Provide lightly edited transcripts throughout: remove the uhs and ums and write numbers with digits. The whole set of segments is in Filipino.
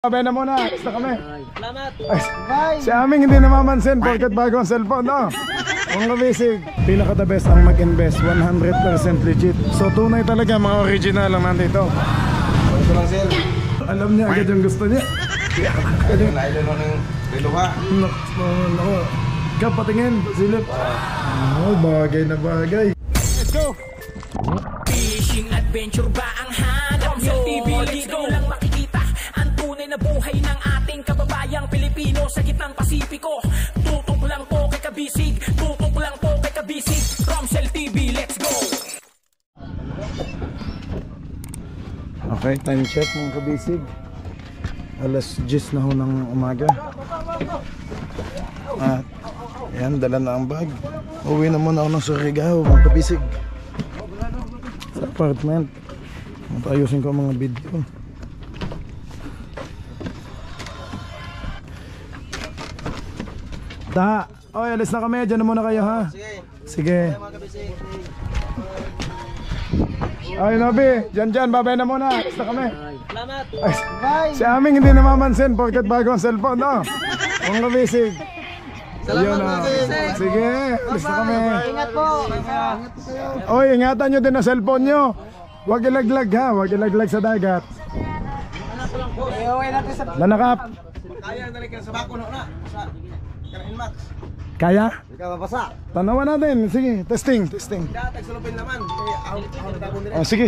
Babay na muna, basta kami. Salamat. Si aming hindi namamansin porket bago ang cellphone, no? Mga kabisig, pinaka the best ang mag-invest, 100% legit. So tunay talaga, mga original lang nandito. Ito lang sir. Alam niya agad yung gusto niya. Kaya na ilo ng reluha. Nako. Kap, patingin, silip. Oh, bagay na bagay. Let's go! Fishing adventure ba ang hanap nyo? TV, dito lang makikita ang tunay na buhay ng ating kababayang Pilipino sa gitnang Pasipiko. Tutok lang po kay Kabisig, tutok lang po kay Kabisig. Romsel TV, let's go! Okay, time check mga kabisig. Alas 10 na ho ng umaga. At yan, dala na ang bag. Uwi na muna ako ng Surigao mga kabisig. Sa apartment. At ayusin ko ang mga video. Ta, oy, alis na kami. Diyan na muna kayo, ha? Sige. Ay, Nabi, dyan, babay na muna. Alis na kami. Salamat. Si aming hindi namamansin porket bago ang cellphone, no? Mga kabisig. Salamat, Ayun, mga kabisig. Sige, alis na kami. Ingat po. Ingat po kayo. Oy, ingatan nyo din ang cellphone nyo. Huwag ilaglag, ha? Huwag ilaglag sa dagat. Iuwi natin sa... Lanakap. Kaya na rin sa bako na. Sa Karain Max. Kaya? Ikaw mabasa. Tanawan natin. Sige, testing. Datag sa lupin naman. Kaya ako tabon din. Oh, sige.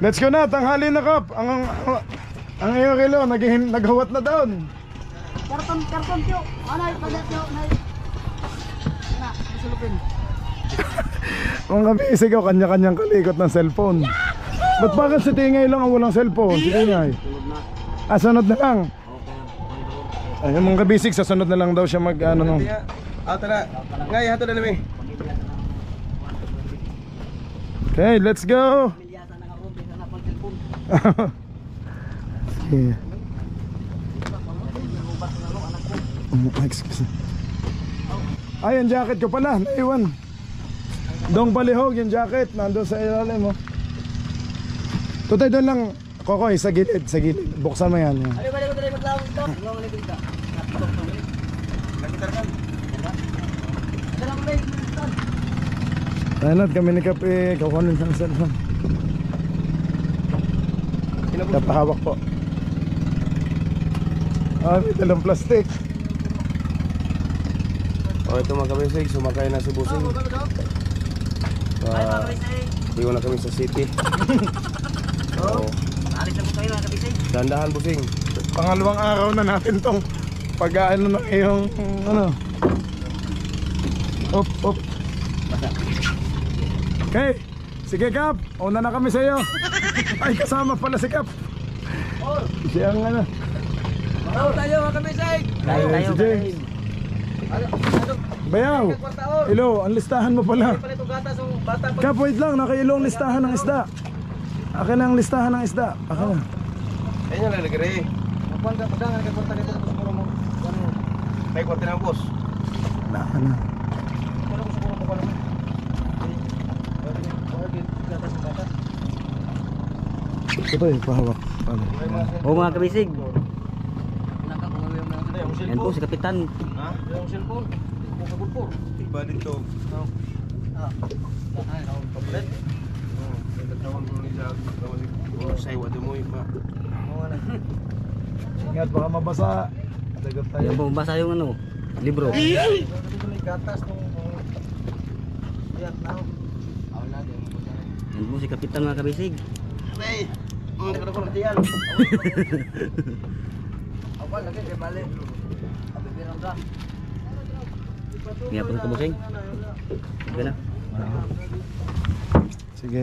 Let's go na, tanghali na, Kap. Ang iyo kilo, naghawat na down. Karton tiyo. Anay, pagat tiyo. Anay. Na, sa lupin. Mga kabisig ko, kanya-kanyang kalikot ng cellphone. Ba't bakit si Tingay lang ang walang cellphone? Si Tingay. Sunod na lang. Ay, mga kabisig, sa sunod na lang daw siya mag ano no. Tara. Ngay hato na nami. Okay, let's go. Sige. Excuse. Ay, yung jacket ko pala, naiwan. Dong palihog yung jacket, nandun sa ilalim mo. Tutay doon lang, Kokoy, sa gilid. Buksan mo yan. Ano ba ko tayo maglawag ito? Maglawag ulit ito. Dalang ulit. Tahanat kami ni Kape, kukunin sa cellphone. Kapahawak po. May dalang plastic. Ito mga kabisig, sumakay na si Busing. Iwan na kami sa city. Alis na po kayo mga kabisig. Dandahan Busing. Pangalawang araw na natin tong pag-aano ng iyong ano. Op. Okay. Sige, Kap. Una na kami sa iyo. Ay, kasama pala si Kap. Siya ang ano. Ano tayo mga kabisig? Si James. Bayaw. Hello, ang listahan mo pala. Kap, wait lang. Nakailo ang listahan ng isda. Akin ang listahan ng isda. Akin na. Ayun yung lalagari. Magpuan ka padang, nagkakwarta dito sa siguro mo. May kwarta ng boss. Naka na. Ano ko siguro mo pala? Ito yung pahawak. O mga kabisig, yan po si Kapitan. Ha? Yung cellphone. Yung kagulpor. Iba dito. Tablet. Nagtatawag ko ni sa saywa mo iba. Ingat, baka mabasa. Dagat tayo. Yan po, basa yung ano, libro. Dito may gatas nung na. Yan po si Kapitan mga kabisig. Hey, nagkakaroon ng tiyan. Apa lagi kay bale. Abibirang ka. Kaya po sa Busing. Sige na. Sige.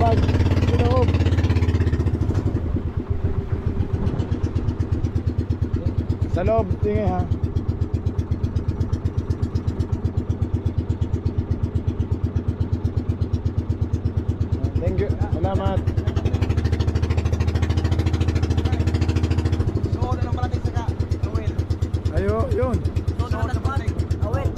bag sa loob. Sa loob, tingin ha. Thank you, salamat. Suot ng malaking saka. Awel. Ayo, yun. Suot ng malaking. Awel.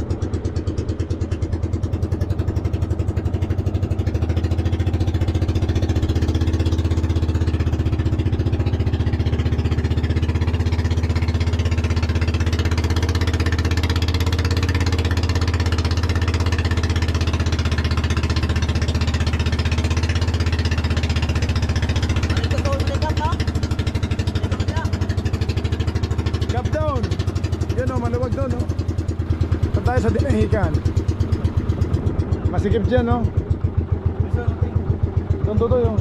Gap down. Yun o, maluwag doon o. Ito tayo sa dinahikan. Masikip dyan o. Doon to yung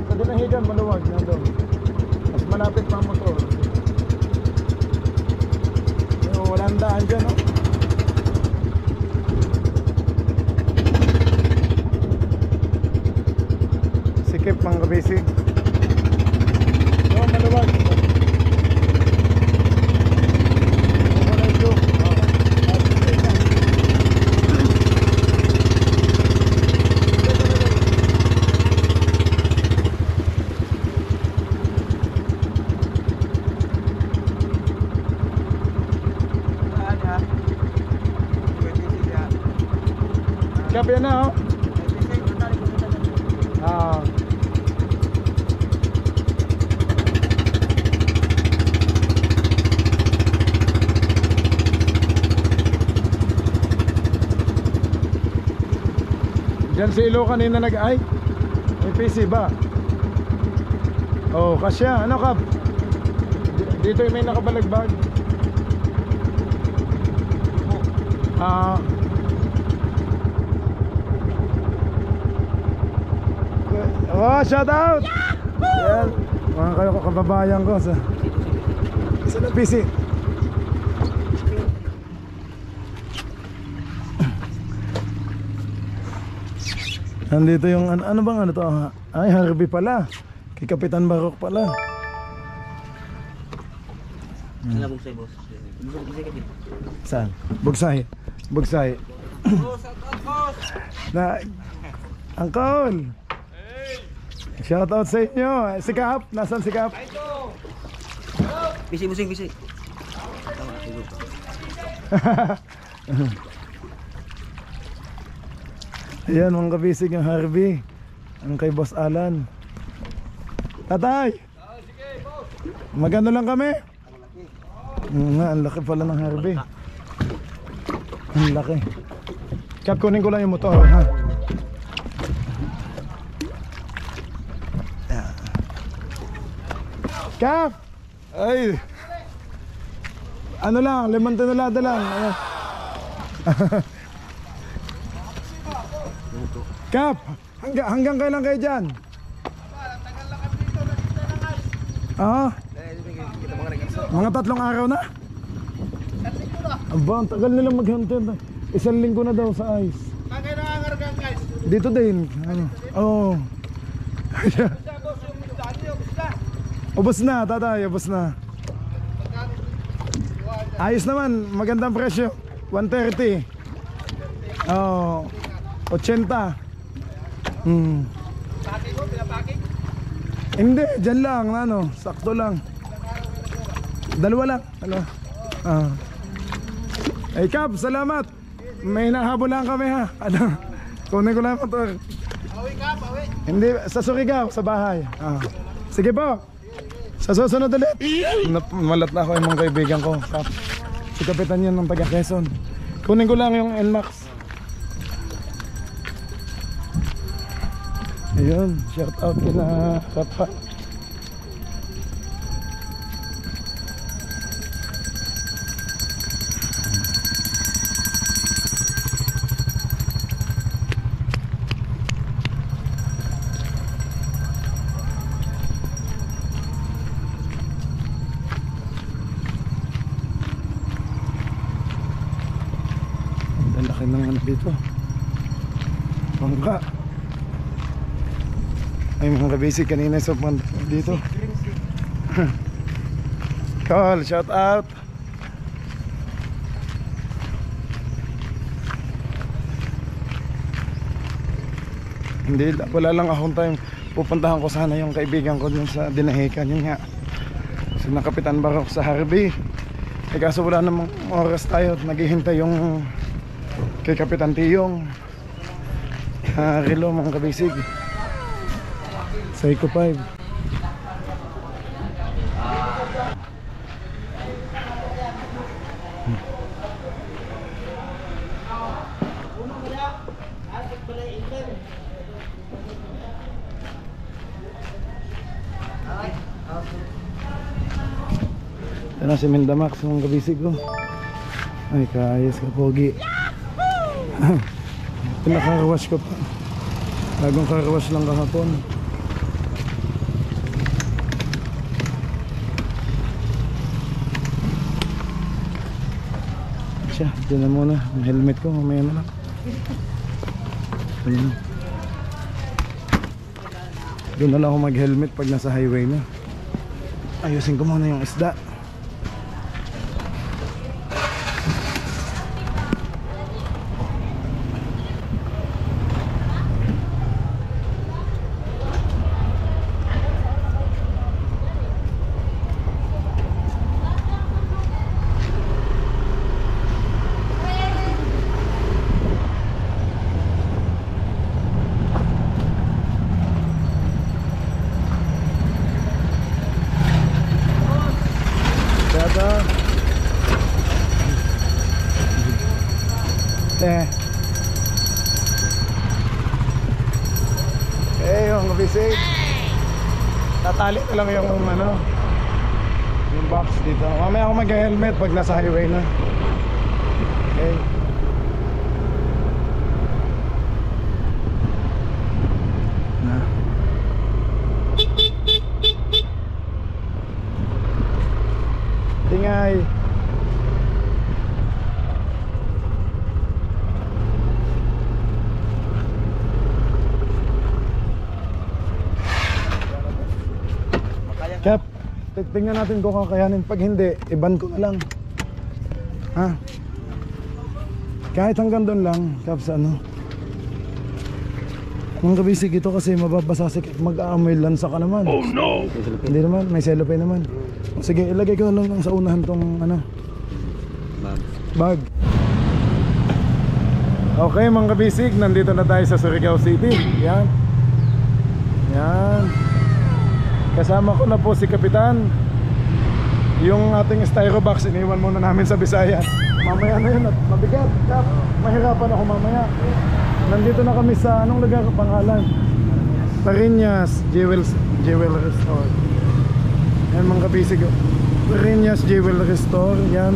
sa dinahikan, maluwag. Nandun. Mas malapit pa ang motor. Yung walang daan dyan o. Sikip mga kabisig. Doon maluwag. Kap yan na oh. Ah. Diyan si Ilo kanina nag-ay. May PC ba? Oh, kasya. Ano Kap? Dito yung may nakabalagbag. Ah. Oh, shout out! Yan, mga kayo kababayan ko sa PC. Nandito yung ano bang ano to? Ay, Harvey pala. Kay Kapitan Barok pala. Saan bugsay, boss? Bugsay ka din. Saan? Bugsay. Bugsay. Na Uncle. Shout out sa inyo. Si Kap, nasaan si Kap? Bisi, busing, bisi. Ayan mga kabisig yung Harvey. Ang kay Boss Alan. Tatay! Magano lang kami? Nga, ang laki pala ng Harvey. Ang laki. Kap, kunin ko lang yung motor ha. Kap! Ay! Ano lang, limang tonelada lang. Kap! Hanggang kailan kayo dyan? Ah? Mga 3 araw na? Aba, ang tagal nilang maghantid. 1 linggo na daw sa ice. Dito din. Ano? Oo. Ubos na, tatay, ubos na. Ayos naman, magandang presyo. 130. Oh, 80. Hindi, dyan lang, ano, sakto lang. Dalawa lang, ano. Ay Kap, salamat. May nahabol lang kami ha. Ano, kunin ko lang motor. Awi Kap, awi. Hindi, sa Surigao, sa bahay. Sige po. Sa susunod ulit. Malat na ako yung mga kaibigan ko. Kap. Si Kapitan yan ng taga Quezon. Kunin ko lang yung NMAX. Ayun, shout out kina Kapa. Ang laki ng ano dito. Bangka. Ay mga kabisig, kanina sa dito. Call, shout out. Hindi, wala lang akong time. Pupuntahan ko sana yung kaibigan ko dun sa Dinahican. Yun nga, si na Kapitan Barok sa Harvey. Eh kaso wala namang oras tayo. Naghihintay yung kay Kapitan Tiyong. Rilo mga kabisig. Psycho 5. Ito na si Mendamax mga kabisig ko. Ay kaayos ka pogi. Pinaka-carwash ko pa. Bagong carwash lang kahapon. Siya, dyan na muna. Ang helmet ko, mamaya na lang. Ayun. Doon na lang ako mag-helmet pag nasa highway na. Ayusin ko muna yung isda. Yung kabisig, tatali ko lang yung yung box dito. Mamaya ako mag-helmet pag nasa highway na. Okay. Tingay. Kap, tingnan natin kung kakayanin. Pag hindi, iban ko na lang. Ha? Kahit hanggang doon lang, Kap, sa ano. Mga kabisig ito kasi mababasasik at mag-aamoy lansa ka naman. Oh no! Hindi naman, may cellophane naman. Sige, ilagay ko lang sa unahan tong bag. Okay mga kabisig, nandito na tayo sa Surigao City. Yan. Yan. Kasama ko na po si Kapitan. Yung ating styro box iniwan muna namin sa Bisayan. Mamaya na yun at mabigat. Kap, mahirapan ako mamaya. Nandito na kami sa anong lugar pangalan? Parinas Jewelry Store. Yan mga kabisig. Parinas Jewelry Store. Yan.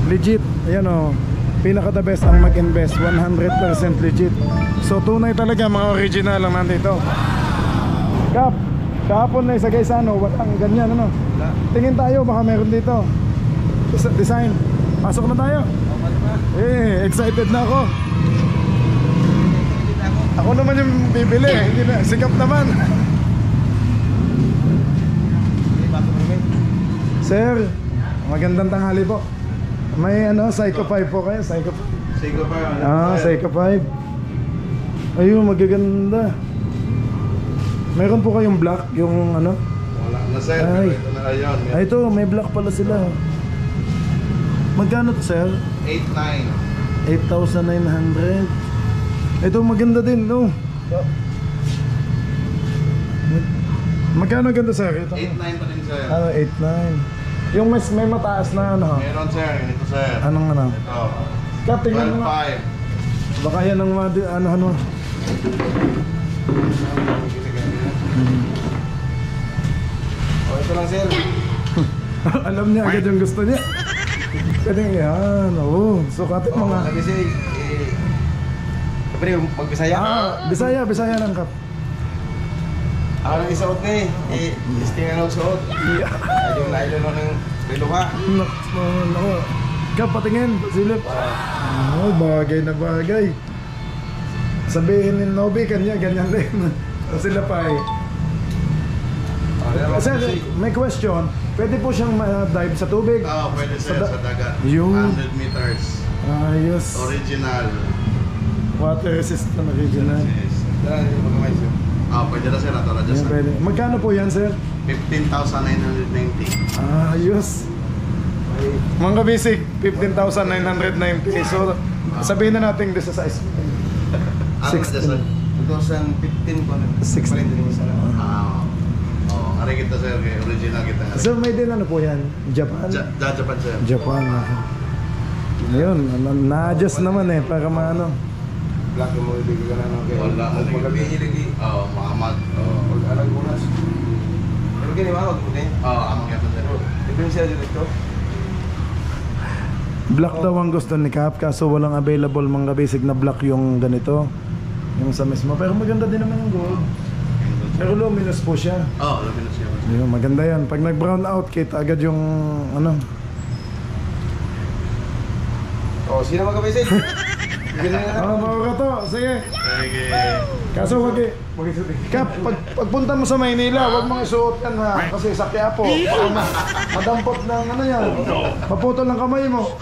Legit. Ayan o. Pinaka the best ang mag-invest. 100% legit. So tunay talaga mga original lang nandito. Kap, kahapon na isagay sa walang ganyan Tingin tayo baka meron dito. Design. Pasok na tayo. Excited na ako. Ako naman yung bibili. Hindi na, sikap naman. Sir, magandang tanghali po. May Psycho 5 po kayo? Psycho 5. Psycho 5. Ayun, magaganda. Meron po kayong black, yung Wala na sir, ay. ito na ayun. Ay, ito, may black pala sila. Magkano to, sir? 8,900. 8,900. Ito, maganda din, no? Magkano ganda, sir? Ito. 8,900 pa din sir. 8,900. Yung may mataas na Meron sir, ito sir. Anong Ito. Kap, tingnan mo nga. 12,500. Baka yan ang Ito lang sir. alam niya agad yung gusto niya. Kasi yan, sukatin mo nga. Kasi Kapre, mag-Bisaya. Bisaya lang, Kap. Ako nang isuot na listing na suot. Ayun na ilo ng reluha. Nako. Kap, patingin, silip. Bagay na bagay. Sabihin ni Nobi, ganyan din. Sila pa Sir, may question. Pwede po siyang dive sa tubig? Oo, pwede sir sa dagat. Yun. 100 meters. Ayos. Original. Water resistant original. Yes. Pwede na sir, ito na Yan, dyan sir. pwede. Magkano po yan, sir? 15,990. Ayos. Mga basic, 15,990. So, sabihin na natin this is size. Ano na dyan sir? 2015 po. 16. Ari kita sir, kay original kita. So, may din ano po yan? Japan? Japan sir. Japan. Ayun, na-adjust naman eh, para maano. Black mo ibig ka na ng kay. Wala. Magkabi iligi. Oo, makamag. Mag-alag unas. Pero kini mawag po din? Oo, amang yato sir. Depende siya dito. Black daw ang gusto ni Cap, kaso walang available mga basic na black yung ganito. Yung sa mismo. Pero maganda din naman yung gold. Pero luminous po siya. Oo, luminous siya. Yun, maganda yan. Pag nag-brown out, kita agad yung ano. Sino magkabisit? Mga to, sige. Sige. Kaso wag eh. Kap, pagpunta mo sa Maynila, wag mong isuot yan ha. Kasi sa Quiapo, madampot ng ano yan. Maputol ng kamay mo.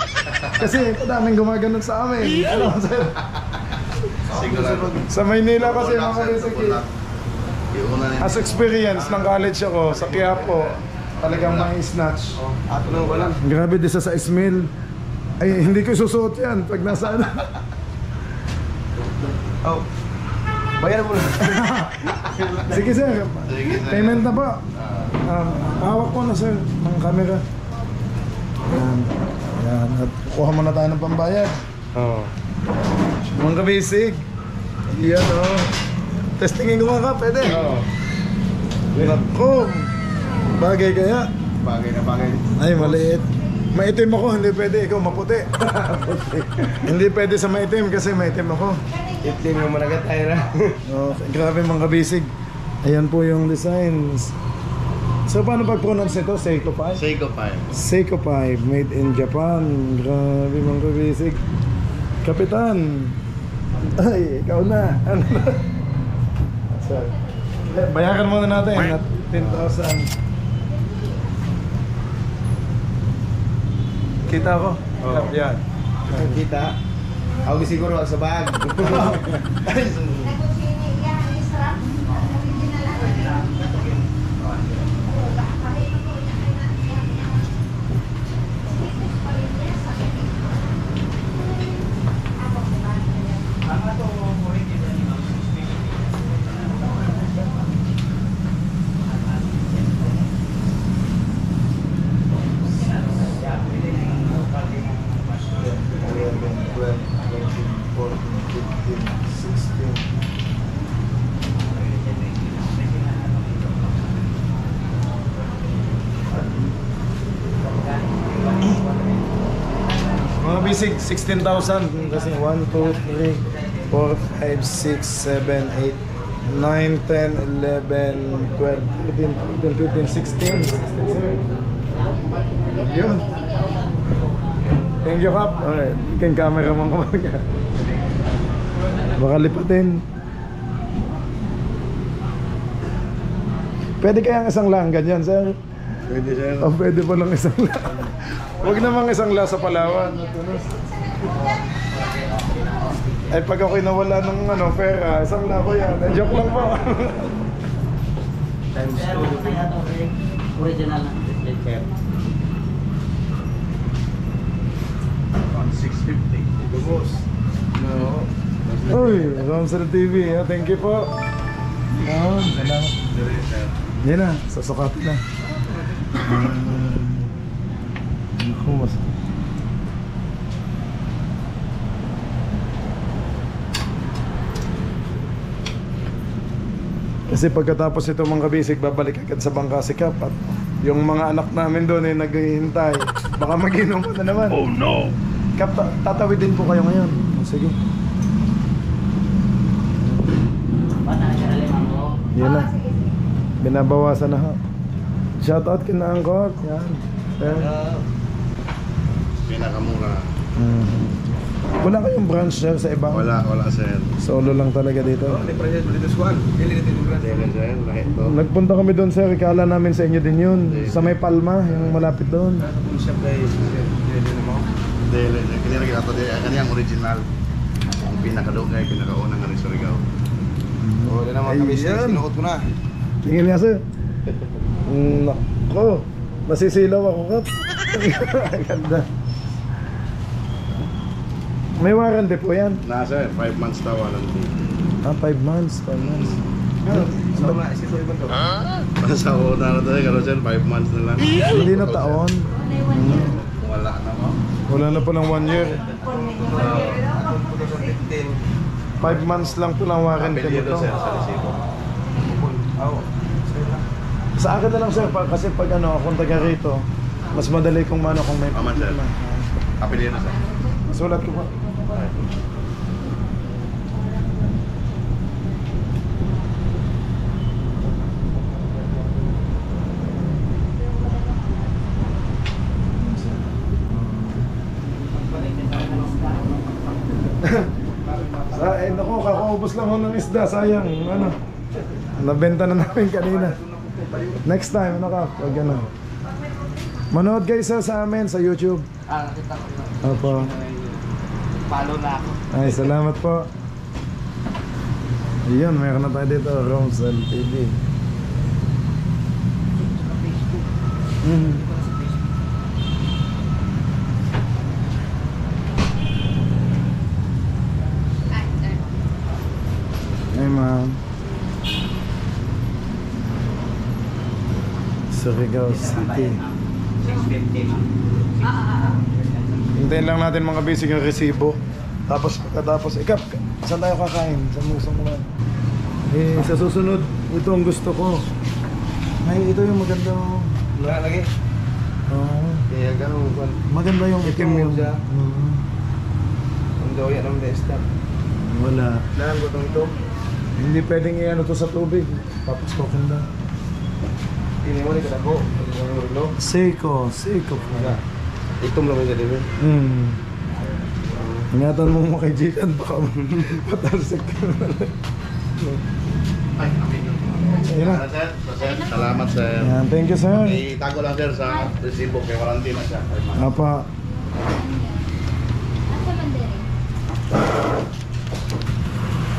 Kasi daming gumaganon sa amin. Ano, sir? Sigurado. Sa Maynila kasi mga basic eh. As experience ng college ako sa Quiapo, talagang may snatch. Ato nang wala. Grabe din sa Ismail. Ay, hindi ko susuot yan pag nasa ano. Oh. Bayaran mo na. Sige sir, Sige, sir. payment na po. Hawak ko na sir, ang camera. Yan. Yan. At kuha muna tayo ng pambayad. Oo. Mga basic. Yan o. Testingin ko nga ka, pwede. Oo. Nako. Bagay kaya. Bagay na bagay. Ay, maliit. Maitim ako, hindi pwede. Ikaw maputi. Hindi pwede sa maitim kasi maitim ako. Itim mo managat tayo na. Okay, grabe mga basic. Ayan po yung designs. So paano pag-pronounce nito? Seiko 5? Seiko 5. Seiko 5, made in Japan. Grabe mga basic. Kapitan. Ay, ikaw na. Ano na? So, bayaran muna natin at 10,000. Kita ko? Oo. Yan. Kita. Ako siguro sa bag. Mga basic, 16,000 kasi 1, 2, 3, 4, 5, 6, 7, 8, 9, 10, 11, 12, 13, 14, 15, 16, 17. Yun. Thank you, Kap. Okay, ikan camera mo ko. Baka lipatin. Pwede kayang isang lang ganyan, sir? Pwede sir. Oh, pwede pa lang isang la. Huwag namang isang la sa Palawan. Ay, pag ako'y nawala ng ano, pera, isang la ko yan. Ay, joke lang po. Times 2. Original na. Sir. 650. Lubos. No. Uy, Ramsar TV. Thank you po. Salamat. Yan na, sasukatin na. Naku, mas... Kasi pagkatapos ito mga kabisig, babalik agad sa bangka si Kap at yung mga anak namin doon ay naghihintay. Baka mag-inom pa na naman. Oh no! Kap, tatawid din po kayo ngayon. Sige. Yan na. Binabawasan na ha. Shoutout kina Angkot. Yan. Pinakamura. Wala kayong branch sir sa ibang? Wala sir. Solo lang talaga dito. Di presyo dito squad. Dili dito yung presyo. Dili sir, lahat to. Nagpunta kami doon sir, ikala namin sa inyo din yun. Sa may Palma, yung malapit doon. Kung siya guys, dili mo. Dili, kanya lagi ato di, kanya ang original. Ang pinakadugay, pinakaunang nga rin sa Surigao. Oh, di naman kami sinuot ko na. Tingin niya sir. Nako, masisilaw ako kap. Ganda. May warranty po yan. Sir, 5 months daw warranty. 5 months, 5 months. Sa una, isito ibang to. Sa una na tayo, pero sir, 5 months na lang. Hindi na taon. Wala na mo. Wala na po ng 1 year. 2015. 5 months lang po lang warranty Apelyido nito. sir, sa resibo. Sa akin na lang sir, kasi pag ano, akong taga rito, mas madali kung mano kung may Tama sir. Apelyido sir. Sulat ko pa. Naku, kakaubos lang ho ng isda, sayang. Ano? Nabenta na namin kanina. Next time, ano ka? Pag ano. Manood kayo sa amin sa YouTube. Nakita ko yun. Opo. Follow na ako. Ay, salamat po. Ayun, mayroon na tayo dito, Romsel TV. Hey, ma'am. Surigao City. Hintayin lang natin mga basic yung resibo. Tapos pagkatapos, saan tayo kakain? Sa musong naman. Sa susunod, ito ang gusto ko. Ay, ito yung maganda. Wala lagi. Oo. Kaya ganun. Maganda yung itim mo yung... siya. Ang daw yan ang desktop. Wala. Lalang ko itong ito. Hindi pwedeng i-ano to sa tubig. Tapos token lang. Ini mo ni kadako. Seiko po. Itom lang yung deliver. Ingatan mo mo kay Jikan, baka matalsik ka. Ay, amin yun. Ayun na. Sir, salamat sir. Yan, thank you sir. Itago lang sir sa resibo kay warranty na siya. Apa.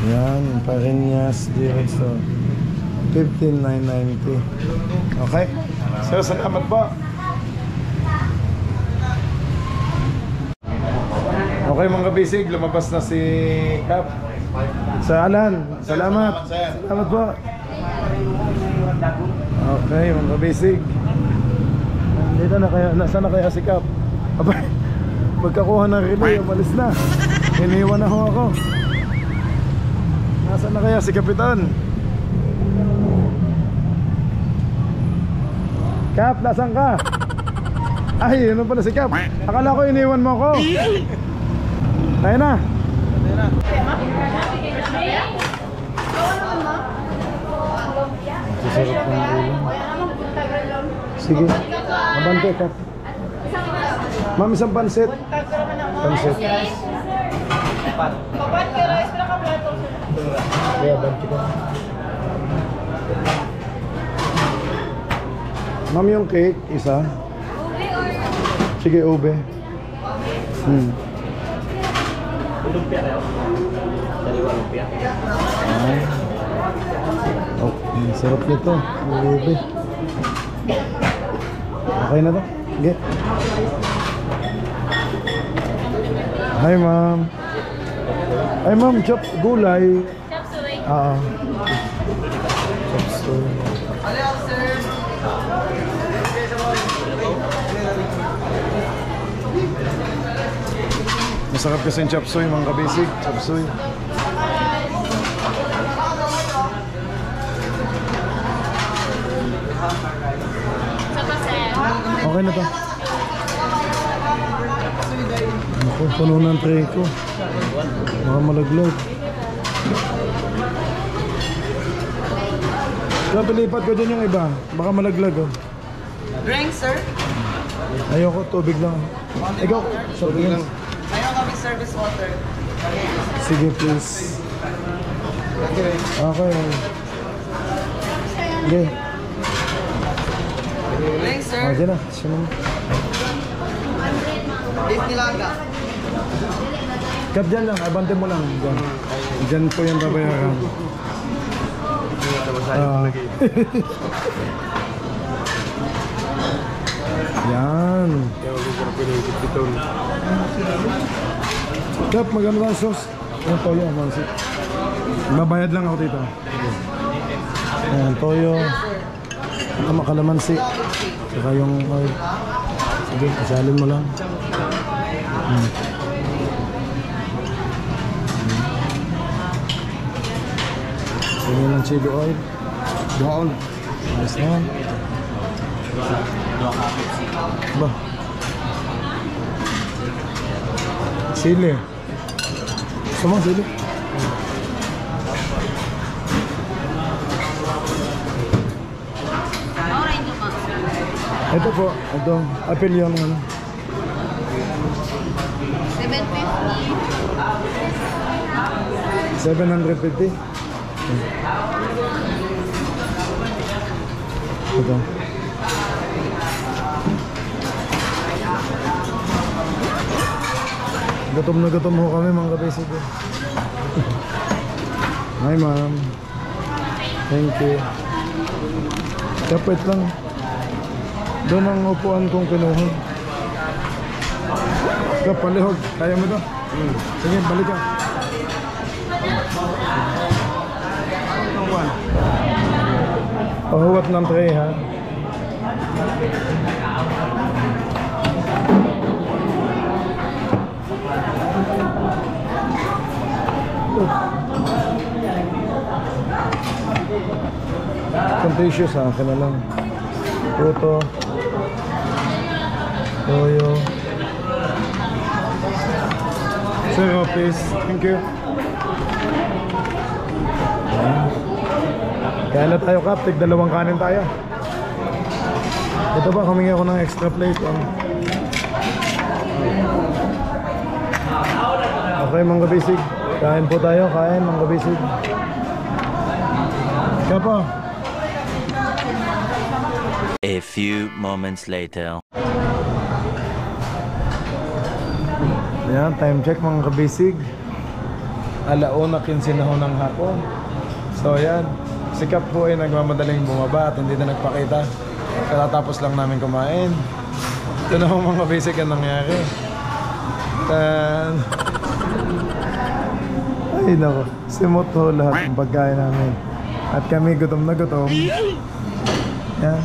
Yan, Parinas Directo. 15,990. Okay. Sir, salamat po. Okay mga bisig, lumabas na si Cap. Sa Alan, salamat. Salamat po. Okay mga bisig. Dito na kaya, nasaan na kaya si Cap? Abay, pagkakuha ng relay, umalis na. Iniwan na ho ako. Nasaan na kaya si Kapitan? Cap, nasaan ka? Ay, yun pala si Cap. Akala ko iniwan mo ako. Tayo na. Sisarap ng ulam. Sige. Abante ka. Ma'am, isang pansit. Pansit. Kaya, abante ka. Ma'am, yung cake, isa. Sige, ube. Lumpia kayo? Sariwa lumpia? Ay. Oh, sarap nito. Ube. Okay na to? Sige. Hi, ma'am. Hi, ma'am. Chop gulay. Chop suey. Chop suey. Masarap kasi yung chop suey, mga kabisig. Chop suey. Okay na to. Ako, puno ng tray ko. Baka malaglag. Grabe, lipat ko dyan yung iba. Baka malaglag, oh. Drink, sir? Ayoko, tubig lang. Ikaw, tubig lang. Ayaw kami service water. Sige, please. Okay. Okay. Thanks, sir. Okay na. Sino mo? Beef nilaga. Kat dyan lang. Abante mo lang. Dyan. Dyan po yung babayaran. Yan. Kap, maganda ang sauce. Yung toyo, mansi. Babayad lang ako dito. Ayan, toyo. Kalamansi. Saka yung oil. Sige, isalin mo lang. Sige lang chili oil. Doon. Ayos na yan. Ba? Sili. Gusto mo sili? Ito po, ito. Apple yung ano. 750. Ito. Gutom na gutom ho kami mga kabisig. Hi ma'am. Thank you. Kapit lang. Doon ang upuan kong kinuha. Kapalihog. Kaya mo to? Sige, balik ka. Pahuwat ng tray ha. Contentious ha, akin na lang. Puto. Toyo. Zero please. Thank you. Kaya na tayo Kap, tig dalawang kanin tayo. Ito ba, humingi ako ng extra plate. Okay mga kabisig. Kain po tayo, kain mga kabisig. Kaya po. A few moments later. Ayan, time check mga kabisig. 1:15 na ho ng hapon. So ayan, si Kap po ay nagmamadaling bumaba at hindi na nagpakita. Katatapos lang namin kumain. Ito na ho mga kabisig ang nangyari. Ay nako, simot ho lahat ng pagkain namin. At kami gutom na gutom. Yan.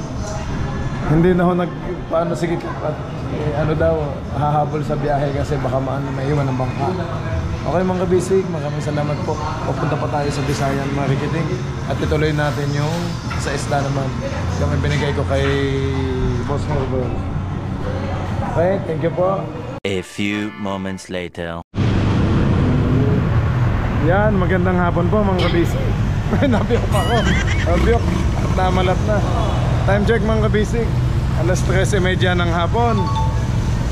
Hindi na ho paano sige Kap, ano daw, hahabol sa biyahe kasi baka maiwan ng bangka. Okay mga kabisig, maraming salamat po. Pupunta pa tayo sa Visayan Mariketing at ituloy natin yung sa isla naman yung ibinigay ko kay Boss Morbo. Okay, thank you po. A few moments later. Yan, magandang hapon po mga kabisig. Nabiyok ako. Nabiyok at namalat na. Time check mga kabisig. 3:30 ng hapon.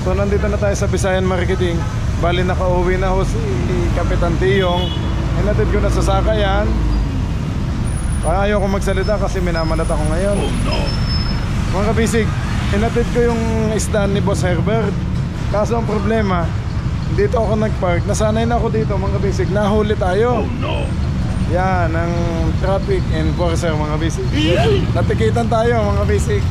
So nandito na tayo sa Visayan Mariketing. Bali nakauwi na ho si Kapitan Tiyong. Hinatid ko na sa sakayan. Ayaw ko magsalita kasi minamalat ako ngayon. Mga kabisig, hinatid ko yung isdaan ni Boss Herbert. Kaso ang problema, dito ako nagpark. Nasanay na ako dito mga kabisig. Nahuli tayo. Yan, ang traffic enforcer mga kabisig. Natikitan tayo mga kabisig.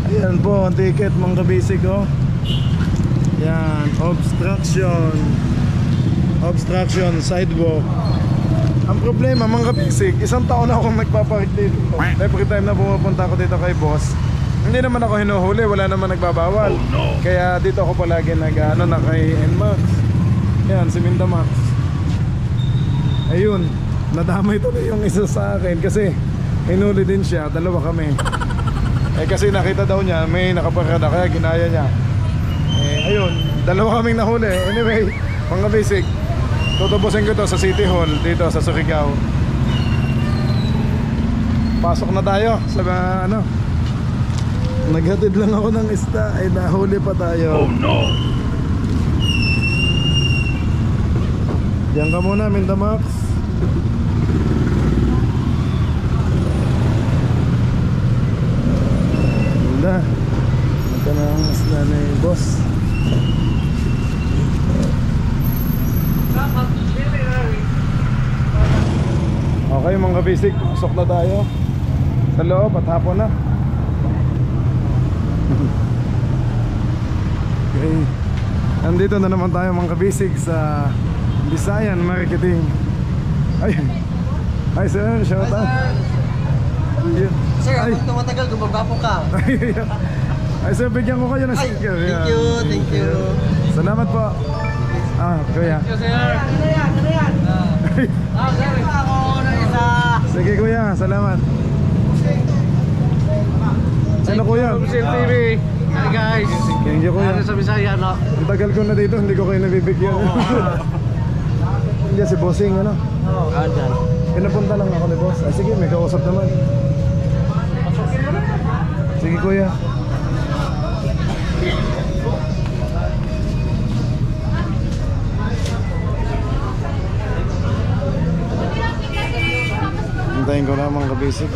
Ayan po ang ticket mga kabisig oh. Yan, obstruction sidewalk. Ang problema mga kabisig, isang taon na akong nagpapark dito. Every time na pumupunta ako dito kay boss, hindi naman ako hinuhuli, wala naman nagbabawal. Kaya dito ako palagi na kay NMAX. Yan, si Mindamax. Ayun, nadamay tuloy yung isa sa akin kasi hinuli din siya, dalawa kami. Kasi nakita daw niya may nakaparada kaya ginaya niya. Ayun, dalawa kaming nahuli. Anyway, mga basic, tutubusin ko to sa City Hall dito sa Surigao. Pasok na tayo sa Naghatid lang ako ng isda ay nahuli pa tayo. Oh no! Diyan ka muna, Mindamax. Ganda. Ganda na ang isda ni boss. Okay mga kabisik, pasok na tayo sa loob at hapon na. Okay. Andito na naman tayo mga kabisik sa Visayan Marketing. Ay sir, shout out. Sir, Ay. habang tumatagal, gumagapo ka. Ay sir, bigyan ko kayo ng Ay, sticker. thank you. Salamat po. Kuya. Ano yan? Sir, ako na isa. Sige kuya, salamat. Sino kuya? Sir TV. Hi guys. Thank you kuya. Ano sa Bisaya, no? Ang tagal ko na dito, hindi ko kayo nabibigyan. Hindi si bossing ano? Oo. Dyan. Pinapunta lang ako ni boss. Sige, may kausap naman. Sige kuya. Hintayin ko na mga kabisik.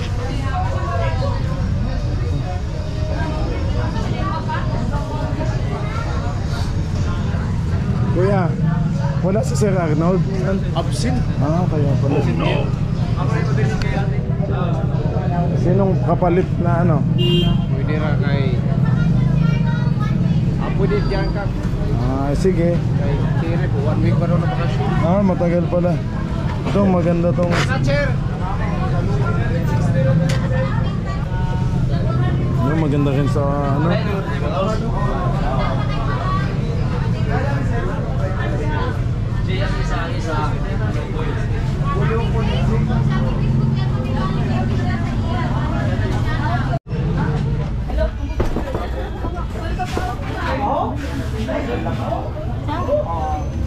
Kuya, wala si Sir Arnold. Absent. Kaya pala. Sinong kapalit na ano? Pwede ra kay... Pwede dyan ka. Sige. Kay Tire, 1 week pa rin na bakasyon. Matagal pala. Ito, maganda tong... Sir! maganda rin sa ano.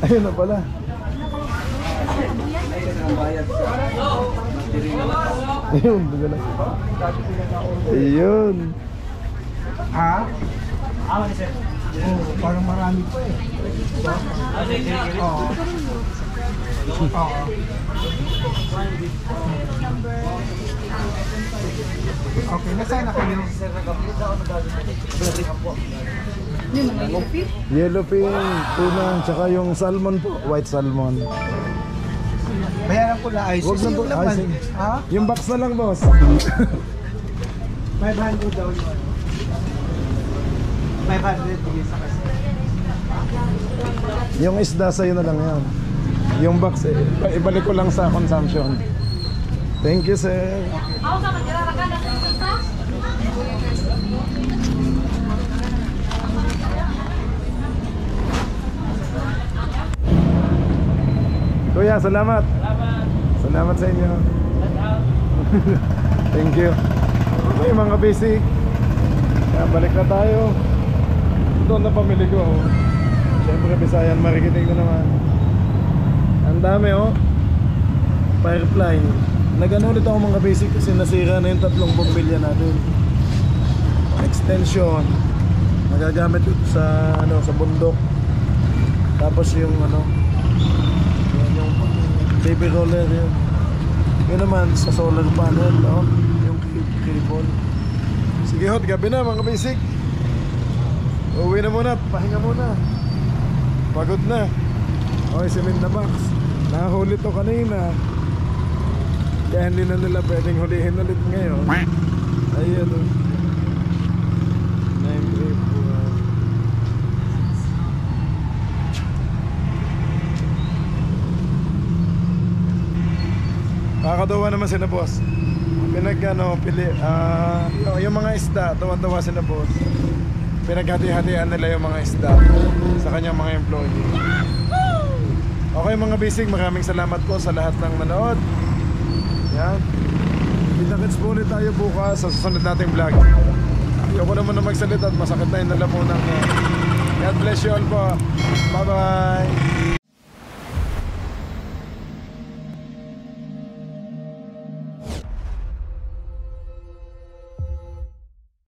Ayun na pala. Ayun, bigla. Ayun. Ha? Parang marami pa eh. Oo. Okay, nasaan na kayo? Yellowfin, tuna, tsaka yung salmon po, white salmon. Bayaran ko na ay Huwag na po, yung laman. sige. Ha? Yung box na lang, boss. 500 daw yun. 500 bigay sa kasi. Yung isda sa'yo na lang yan. Yung box, ibalik ko lang sa consumption. Thank you, sir. Kuya, salamat. Salamat sa inyo. Thank you. Okay mga basic. Kaya balik na tayo. Ito na pamili ko. Siyempre Visayan Marketing na naman. Ang dami oh. Firefly. Nag-ano ulit ako mga basic kasi nasira na yung 3 bombilya natin. Extension. Nagagamit ito sa ano, sa bundok. Tapos yung ano, yung baby roller yun. Yun naman sa solar panel, no? Yung cable. Sige hot, gabi na mga basic. Uwi na muna, pahinga muna. Pagod na. Okay, si Mindamax. Nahuli to kanina. Kaya hindi na nila pwedeng hulihin ulit ngayon. Ayun o. 9 Kakadawa naman sila boss. Yung mga isda, tuwan-tuwa sila boss. Pinaghati-hatian nila yung mga isda sa kanyang mga employee. Okay mga basic, maraming salamat po sa lahat ng nanood. Yan. Kita-kits po ulit tayo bukas sa susunod nating vlog. Ayoko naman na magsalita at masakit na yung nalamunan ko. God bless you all po. Bye bye.